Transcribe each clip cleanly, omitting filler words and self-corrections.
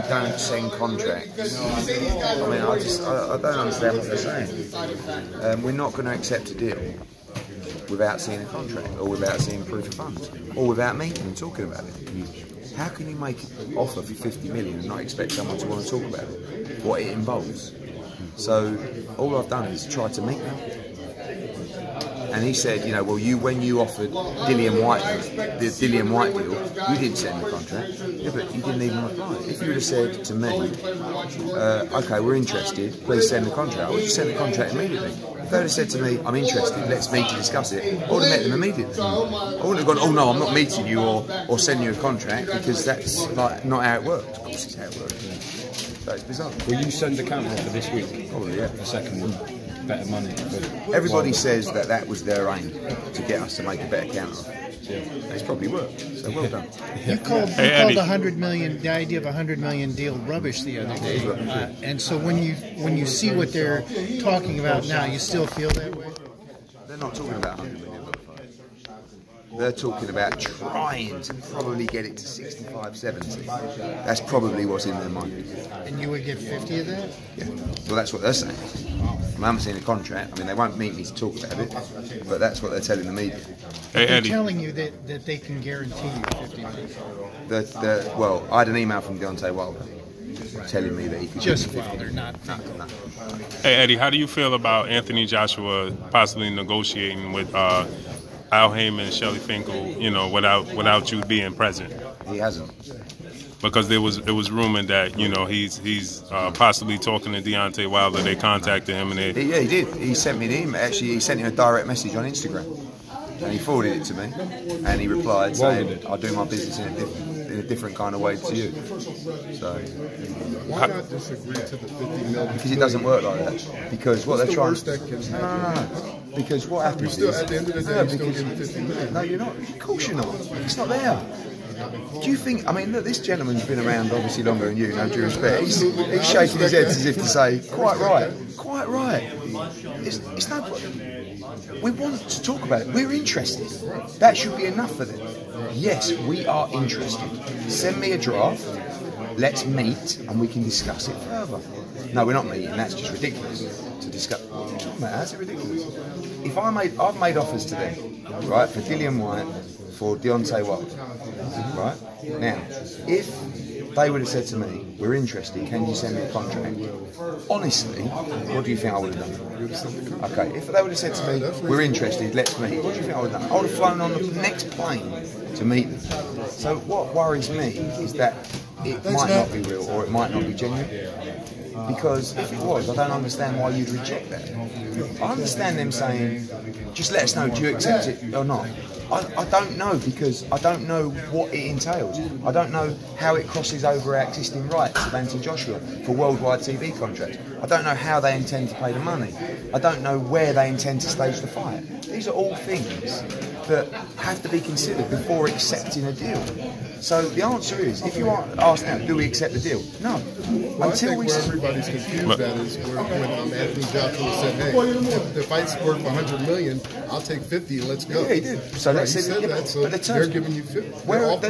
don't send contracts. I mean, I don't understand what they're saying. We're not going to accept a deal without seeing a contract, or without seeing proof of funds, or without meeting and talking about it. How can you make an offer for 50 million and not expect someone to want to talk about it, what it involves? So all I've done is try to meet them. And he said, you know, well, when you offered Dillian White the Dillian White deal, you didn't send the contract. Yeah, but you didn't even reply. If you would have said to me, okay, we're interested, please send the contract, I would have sent the contract immediately. If they would have said to me, I'm interested, let's meet to discuss it, I would have met them immediately. I wouldn't have gone, oh no, I'm not meeting you or sending you a contract, because that's like not how it works. Of course it's how it works. So it's bizarre. Will you send a counter offer this week? Probably, yeah. The second one. Better money. Everybody says that was their aim, to get us to make a better counter offer. Yeah. It's probably worked, so well done. You called the idea of a $100 million deal rubbish the other day, and so when you see what they're talking about now, you still feel that way? They're not talking about 100 million. They're talking about trying to probably get it to 65, 70. That's probably what's in their mind. And you would get 50 of that? Yeah. Well, that's what they're saying. I haven't seen a contract. I mean, they won't meet me to talk about it, but that's what they're telling the media. They're telling you that they can guarantee you 50 million. Well, I had an email from Deontay Wilder telling me that he could just Wilder, not. Hey Eddie, how do you feel about Anthony Joshua possibly negotiating with Al Heyman and Shelly Finkel, you know, without you being present? He hasn't. Because it was rumored that, you know, he's possibly talking to Deontay Wilder. They contacted him and they... Yeah, he did. He sent me an email. Actually, he sent him a direct message on Instagram, and he forwarded it to me, and he replied saying, "I'll do my business in a different kind of way to you." So why not disagree to the 50 million? Because it doesn't work like that. Because what they're trying to... No. Because what happens is... At the end of the day, you're still getting 50 million. No, you're not. Of course you're not. It's not there. Do you think, I mean, look, this gentleman's been around obviously longer than you, no due respect. He's shaking his head as if to say, quite right. It's no problem. We want to talk about it. We're interested. That should be enough for them. Yes, we are interested. Send me a draft. Let's meet and we can discuss it further. No, we're not meeting. That's just ridiculous to discuss. What are you talking about? How's it ridiculous? If I've made offers to them, right, for Dillian White, for Deontay Wilder, right? Now, if they would have said to me, we're interested, can you send me a contract? Honestly, what do you think I would have done? Okay, if they would have said to me, we're interested, let's meet, what do you think I would have done? I would have flown on the next plane to meet them. So what worries me is that it might not be real or it might not be genuine. Because if it was, I don't understand why you'd reject that. I understand them saying, just let us know, do you accept it or not? I don't know, because I don't know what it entails. I don't know how it crosses over our existing rights of Anthony Joshua for worldwide TV contracts. I don't know how they intend to pay the money. I don't know where they intend to stage the fight. These are all things that have to be considered before accepting a deal. So the answer is, if you are asked now, do we accept the deal? No. Well, until where everybody's confused at is when Anthony Joshua said, hey, if the fight's worth $100 million, I'll take 50 and let's go. Yeah, he did. So right, he said that, so they're giving you 50.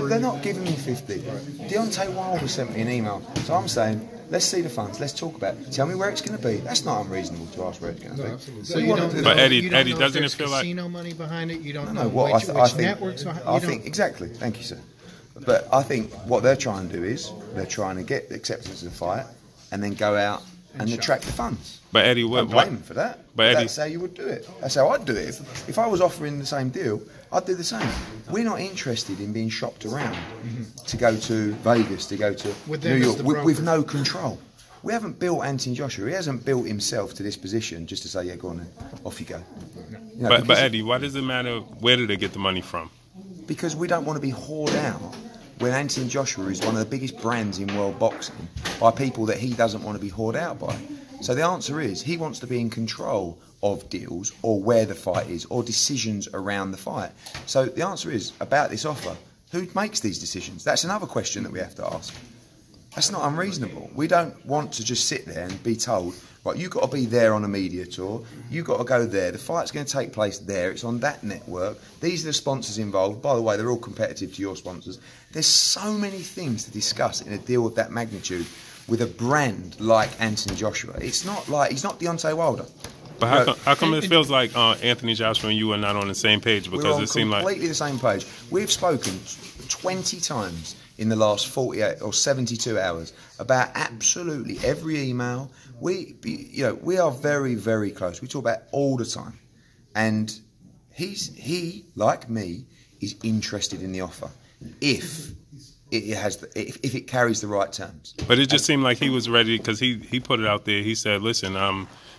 They're not giving me 50. Right. Deontay Wilder sent me an email. So I'm saying, let's see the funds, let's talk about it. Tell me where it's going to be. That's not unreasonable to ask where it's going to be. Absolutely. So you don't know, but Eddie, Eddie, doesn't it feel like casino money behind it? You don't know what which networks behind it? I think exactly. Thank you, sir. But I think what they're trying to do is they're trying to get the acceptance of the fight and then go out and attract the funds. But Eddie, don't blame them for that. But that's how you would do it. That's how I'd do it. If I was offering the same deal, I'd do the same. We're not interested in being shopped around to go to Vegas, to go to New York with no control. We haven't built Anthony Joshua. He hasn't built himself to this position just to say, yeah, go on then, off you go. You know, but Eddie, why does it matter where do they get the money from? Because we don't want to be whored out when Anthony Joshua is one of the biggest brands in world boxing by people that he doesn't want to be whored out by. So the answer is he wants to be in control of deals or where the fight is or decisions around the fight. So the answer is, about this offer, who makes these decisions? That's another question that we have to ask. That's not unreasonable. We don't want to just sit there and be told, right, you've got to be there on a media tour, you've got to go there, the fight's going to take place there, it's on that network, these are the sponsors involved. By the way, they're all competitive to your sponsors. There's so many things to discuss in a deal of that magnitude with a brand like Anthony Joshua. It's not like, he's not Deontay Wilder. But how come it feels like Anthony Joshua and you are not on the same page? Because it seemed like... We're on completely the same page. We've spoken 20 times in the last 48 or 72 hours about absolutely every email. We are very, very close. We talk about it all the time. And he, like me, is interested in the offer if it carries the right terms. But it just seemed like he was ready because he put it out there. He said, listen,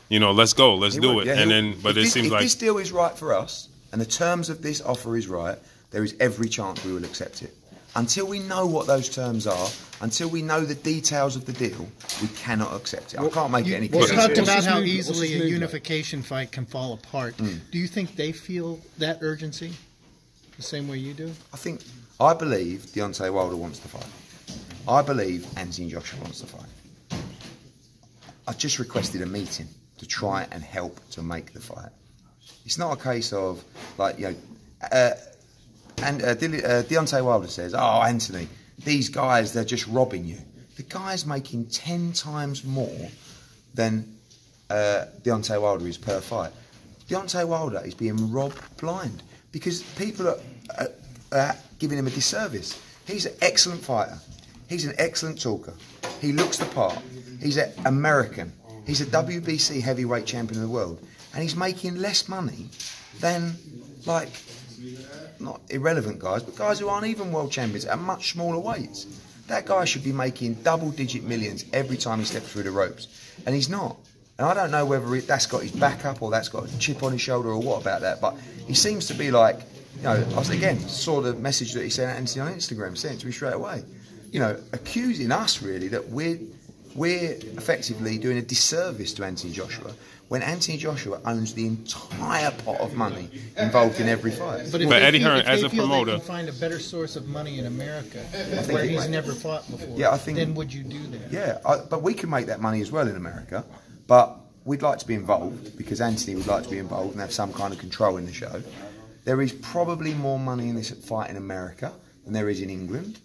let's go, let's do it. Yeah, and then, but it seems like... If this deal is right for us and the terms of this offer is right, there is every chance we will accept it. Until we know what those terms are, until we know the details of the deal, we cannot accept it. I can't make it any clearer. You talked about how easily a unification fight can fall apart. Do you think they feel that urgency the same way you do? I believe Deontay Wilder wants to fight. I believe Anthony Joshua wants to fight. I just requested a meeting to try and help to make the fight. It's not a case of, like, Deontay Wilder says, oh, Anthony, these guys, they're just robbing you. The guy's making 10 times more than Deontay Wilder is per fight. Deontay Wilder is being robbed blind because people are giving him a disservice. He's an excellent fighter. He's an excellent talker. He looks the part. He's an American. He's a WBC heavyweight champion of the world. And he's making less money than, like, not irrelevant guys, but guys who aren't even world champions at much smaller weights. That guy should be making double-digit millions every time he steps through the ropes. And he's not. And I don't know whether that's got his back up or that's got a chip on his shoulder or what about that, but he seems to be like, I saw the message that he sent Anthony on Instagram, sent it to me straight away. Accusing us really that we're effectively doing a disservice to Anthony Joshua when Anthony Joshua owns the entire pot of money involved in every fight. But Eddie Hearn, as a promoter, they can find a better source of money in America where he's never fought before, then would you do that? Yeah, but we can make that money as well in America, but we'd like to be involved because Anthony would like to be involved and have some kind of control in the show. There is probably more money in this fight in America than there is in England,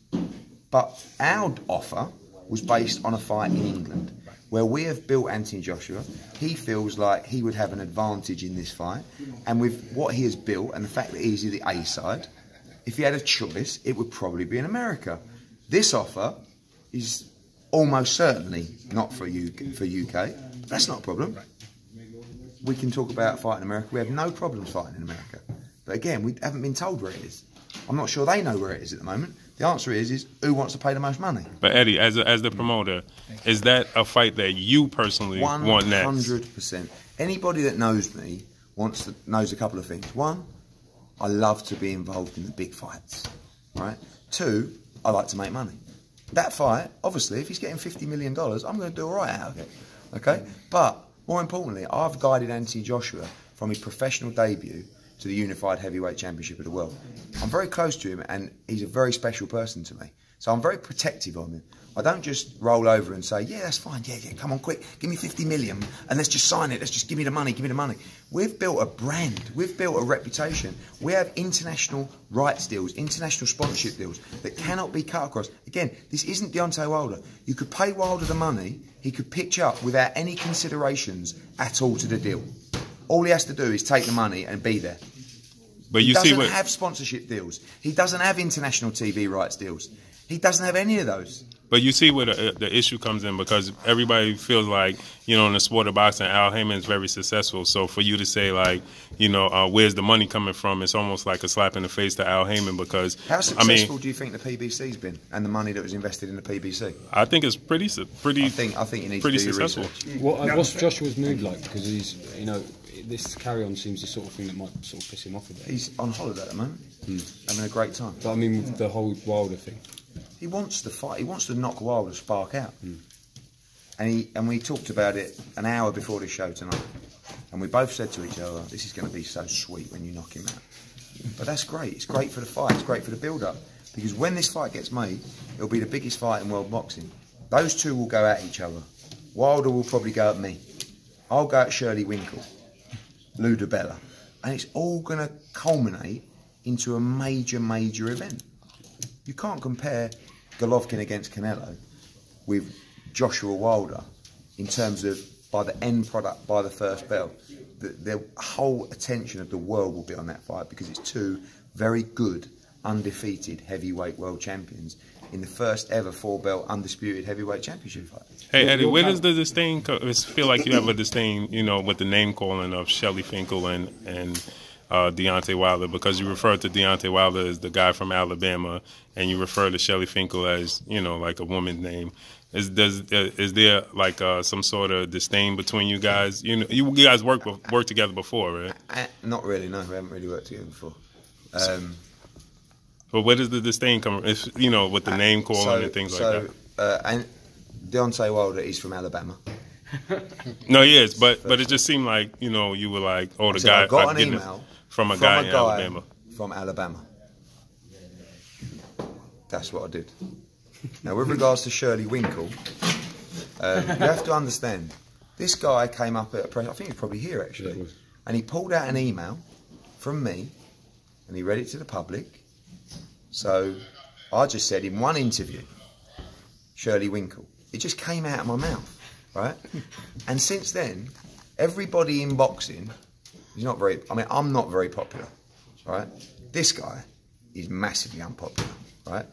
but our offer was based on a fight in England where we have built Anthony Joshua. He feels like he would have an advantage in this fight, and with what he has built and the fact that he's the A side, if he had a choice, it would probably be in America. This offer is almost certainly not for UK, but that's not a problem. We can talk about fighting in America. We have no problems fighting in America. But again, we haven't been told where it is. I'm not sure they know where it is at the moment. The answer is who wants to pay the most money? But Eddie, as the promoter, is that a fight that you personally want next? 100%. Anybody that knows me knows a couple of things. One, I love to be involved in the big fights. Right? Two, I like to make money. That fight, obviously, if he's getting $50 million, I'm going to do all right out of it. Okay? But more importantly, I've guided Anthony Joshua from his professional debut to the Unified Heavyweight Championship of the world. I'm very close to him and he's a very special person to me. So I'm very protective of him. I don't just roll over and say, yeah, that's fine, yeah, come on, quick, give me 50 million and let's just sign it, let's just give me the money, give me the money. We've built a brand, we've built a reputation. We have international rights deals, international sponsorship deals that cannot be cut across. Again, this isn't Deontay Wilder. You could pay Wilder the money, he could pitch up without any considerations at all to the deal. All he has to do is take the money and be there. But you he doesn't have sponsorship deals. He doesn't have international TV rights deals. He doesn't have any of those. But you see where the issue comes in, because everybody feels like, in the sport of boxing, Al Haymon is very successful. So for you to say, like, where's the money coming from, it's almost like a slap in the face to Al Haymon, because... How successful do you think the PBC's been and the money that was invested in the PBC? I think it's pretty I think you need to do successful. Your research. What's Joshua's mood like? Because he's, this carry-on seems the sort of thing that might sort of piss him off a bit. He's on holiday at the moment, having a great time. But I mean, with the whole Wilder thing. He wants to fight. He wants to knock Wilder's spark out. And we talked about it an hour before the show tonight. And we both said to each other, this is going to be so sweet when you knock him out. But that's great. It's great for the fight. It's great for the build-up. Because when this fight gets made, it'll be the biggest fight in world boxing. Those two will go at each other. Wilder will probably go at me. I'll go at Shirley Winkle, Lou DiBella. And it's all going to culminate into a major, major event. You can't compare Golovkin against Canelo with Joshua Wilder in terms of by the end product, by the first bell. The whole attention of the world will be on that fight because it's two very good, undefeated heavyweight world champions in the first ever 4-belt undisputed heavyweight championship fight. Hey Eddie, where does the disdain feel like you have a disdain, you know, with the name calling of Shelley Finkel and Deontay Wilder, because you refer to Deontay Wilder as the guy from Alabama and you refer to Shelley Finkel as, you know, like a woman's name. Is there like some sort of disdain between you guys? You know, you guys worked together before, right? Not really, no. We haven't really worked together before. But where does the disdain come from? If, you know, with the name calling and things like that. And Deontay Wilder is from Alabama. No, he is, but it just seemed like, you know, you were like, oh, the guy. I got an email from a guy in Alabama. From Alabama. That's what I did. Now, with regards to Shirley Winkle, you have to understand, this guy came up at a press, I think he's probably here actually, and he pulled out an email from me, and he read it to the public. So I just said in one interview, Shirley Winkle. It just came out of my mouth, right? And since then, everybody in boxing is not very, I mean, I'm not very popular, right? This guy is massively unpopular, right?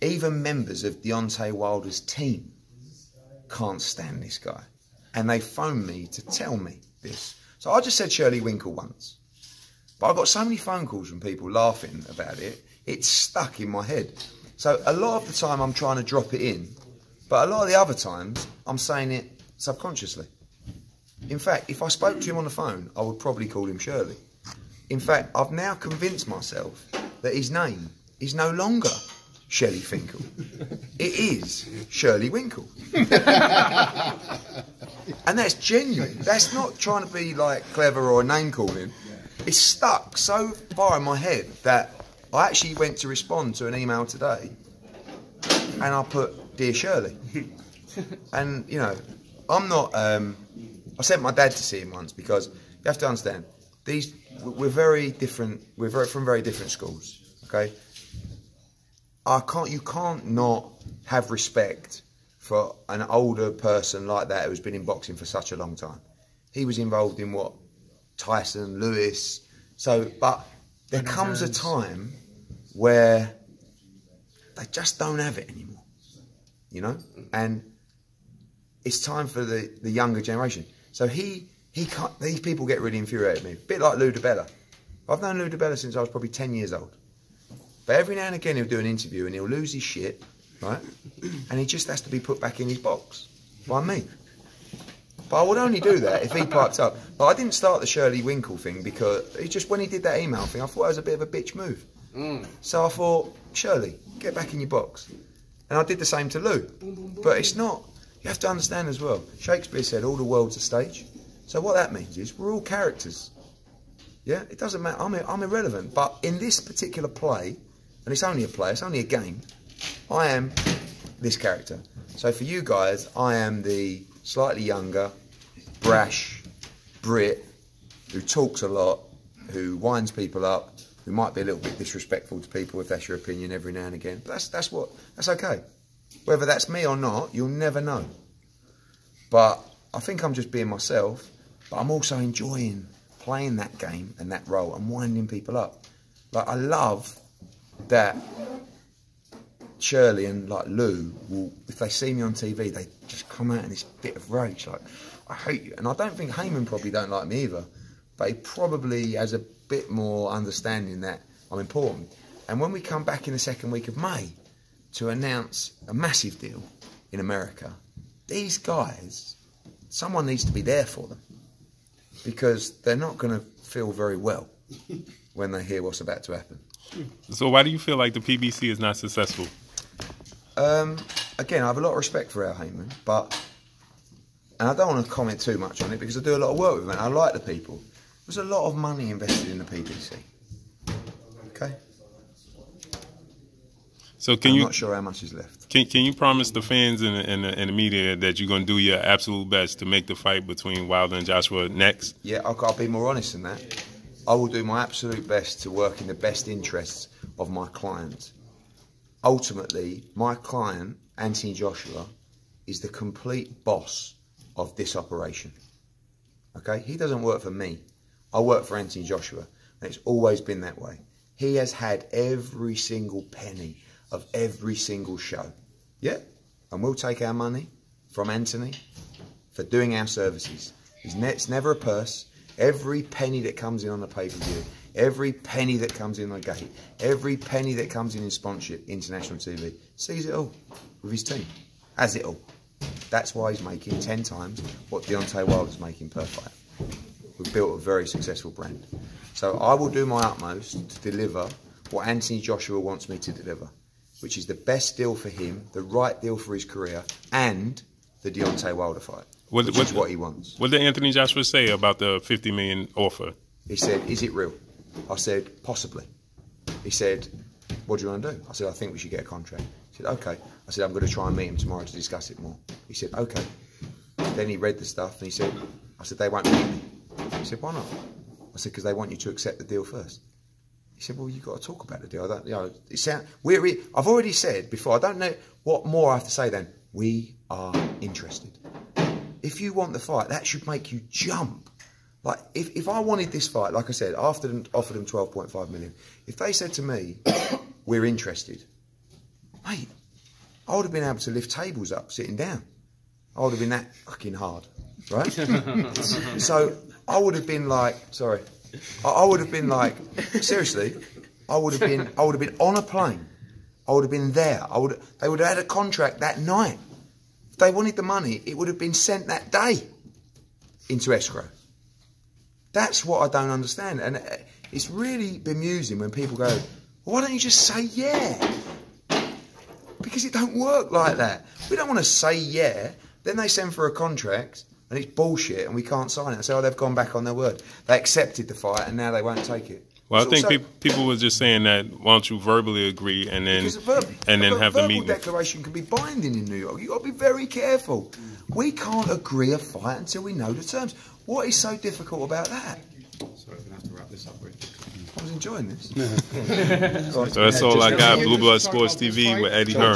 Even members of Deontay Wilder's team can't stand this guy. And they phoned me to tell me this. So I just said Shirley Winkle once. But I got so many phone calls from people laughing about it, it's stuck in my head. So a lot of the time I'm trying to drop it in, but a lot of the other times I'm saying it subconsciously. In fact, if I spoke to him on the phone, I would probably call him Shirley. In fact, I've now convinced myself that his name is no longer Shelley Finkel. It is Shirley Winkle. And that's genuine. That's not trying to be like clever or name calling. It's stuck so far in my head that I actually went to respond to an email today and I put, Dear Shirley. And, you know, I'm not, I sent my dad to see him once because you have to understand, we're very different, we're from very different schools, okay? You can't not have respect for an older person like that who's been in boxing for such a long time. He was involved in what? Tyson, Lewis. So, but there comes a time where they just don't have it anymore, you know? And it's time for the younger generation. So he can't, these people get really infuriated with me. A bit like Lou DiBella. I've known Lou DiBella since I was probably 10 years old. But every now and again he'll do an interview and he'll lose his shit, right? And he just has to be put back in his box by me. But I would only do that if he piped up. But I didn't start the Shirley Winkle thing because it's just when he did that email thing, I thought it was a bit of a bitch move. So I thought, Shirley, get back in your box. And I did the same to Lou. But it's not, you have to understand as well, Shakespeare said all the world's a stage. So what that means is we're all characters. Yeah, it doesn't matter, I'm irrelevant. But in this particular play, and it's only a play, it's only a game, I am this character. So for you guys, I am the slightly younger, brash Brit who talks a lot, who winds people up, who might be a little bit disrespectful to people if that's your opinion every now and again. But that's okay. Whether that's me or not, you'll never know. But I think I'm just being myself, but I'm also enjoying playing that game and that role and winding people up. Like, I love that Shirley and like Lou will, if they see me on TV, they just come out in this bit of rage, like, I hate you. And I don't think Hearn probably don't like me either, but he probably has a bit more understanding that I'm important. And when we come back in the second week of May to announce a massive deal in America, these guys, someone needs to be there for them because they're not going to feel very well when they hear what's about to happen. So why do you feel like the PBC is not successful? Again, I have a lot of respect for Al Heyman, and I don't want to comment too much on it because I do a lot of work with him and I like the people. There's a lot of money invested in the PBC. Okay? So I'm not sure how much is left. Can you promise the fans and the media that you're going to do your absolute best to make the fight between Wilder and Joshua next? Yeah, I'll be more honest than that. I will do my absolute best to work in the best interests of my client. Ultimately, my client, Anthony Joshua, is the complete boss of this operation. Okay? He doesn't work for me. I work for Anthony Joshua, and it's always been that way. He has had every single penny of every single show. Yeah? And we'll take our money from Anthony for doing our services. It's never a purse. Every penny that comes in on the pay-per-view, every penny that comes in on the gate, every penny that comes in sponsorship, international TV, sees it all with his team. Has it all. That's why he's making 10 times what Deontay Wilder's making per fight. We've built a very successful brand. So I will do my utmost to deliver what Anthony Joshua wants me to deliver, which is the best deal for him, the right deal for his career, and the Deontay Wilder fight, which is what he wants. What did Anthony Joshua say about the $50 million offer? He said, is it real? I said, possibly. He said, what do you want to do? I said, I think we should get a contract. He said, okay. I said, I'm going to try and meet him tomorrow to discuss it more. He said, okay. Then he read the stuff and he said, I said, they won't meet me. He said, why not? I said, because they want you to accept the deal first. He said, well, you've got to talk about the deal. I don't, you know, I've already said before, I don't know what more I have to say then. We are interested. If you want the fight, that should make you jump. Like, if I wanted this fight, like I said, after them offered them 12.5 million, if they said to me, we're interested, mate, I would have been able to lift tables up sitting down. I would have been that fucking hard, right? So I would have been like, sorry, I would have been like, seriously, I would have been on a plane. I would have been there. They would have had a contract that night. If they wanted the money, it would have been sent that day into escrow. That's what I don't understand. And it's really bemusing when people go, well, why don't you just say yeah? Because it don't work like that. We don't want to say yeah. Then they send for a contract and it's bullshit and we can't sign it. And say, oh, they've gone back on their word. They accepted the fight and now they won't take it. Well, I think people were just saying that why don't you verbally agree and then have the meeting. A verbal declaration can be binding in New York. You've got to be very careful. We can't agree a fight until we know the terms. What is so difficult about that? Sorry, we're going to have to wrap this up, Rick. I was enjoying this. So that's all I got. Blue Blood Sports TV with Eddie Hearn.